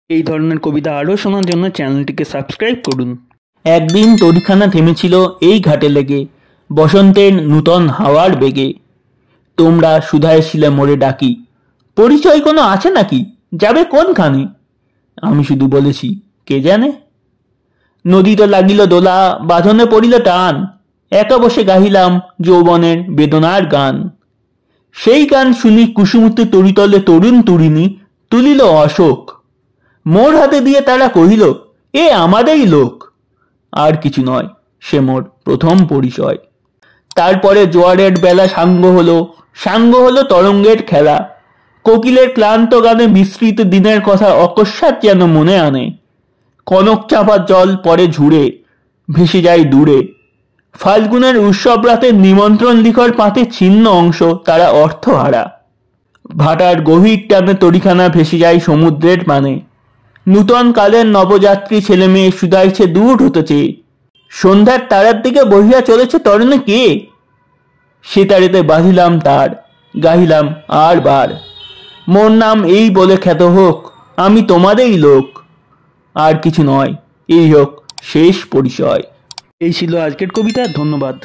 এই ধরনের কবিতা আরও শোনার জন্য চ্যানেলটিকে সাবস্ক্রাইব করুন। একদিন তরিখানা থেমেছিল এই ঘাটে লেগে, বসন্তের নূতন হাওয়ার বেগে। তোমরা সুধায় ছিলে মোরে ডাকি, পরিচয় কোনো আছে নাকি, যাবে কোনখানে? আমি শুধু বলেছি, কে জানে। নদী তো লাগিল দোলা, বাঁধনে পড়িল টান, একা বসে গাহিলাম যৌবনের বেদনার গান। সেই গান শুনি কুসুমুতে তরিতলে তরুণ তরুণী তুলিল অশোক। মোর হাতে দিয়ে তারা কহিল, এ আমাদেরই লোক। আর কিছু নয়, সে মোর প্রথম পরিচয়। তারপরে জোয়ারের বেলা সাঙ্গ হলো তরঙ্গের খেলা। কোকিলের ক্লান্ত গানে বিস্মৃত দিনের কথা অকস্মাৎ যেন মনে আনে। কনক চাপার জল পরে ঝুড়ে, ভেসে যায় দূরে। ফাল্গুনের উৎসব রাতের নিমন্ত্রণ লিখন পাতে ছিন্ন অংশ তারা অর্থহারা। ভাটার গভীর টানে তরিখানা ভেসে যায় সমুদ্রের পানে। নূতন কালের নবযাত্রী ছেলে মেয়ে শুধাইছে দূর হতে চেয়ে, সন্ধ্যার তারার দিকে বহিয়া চলেছে তরণে কে? সে তারেতে বাঁধিলাম তার, গাহিলাম আর বার, মোর নাম এই বলে খ্যাত হোক, আমি তোমাদেরই লোক। আর কিছু নয়, এই হোক শেষ পরিচয়। এই ছিল আজকের কবিতা। ধন্যবাদ।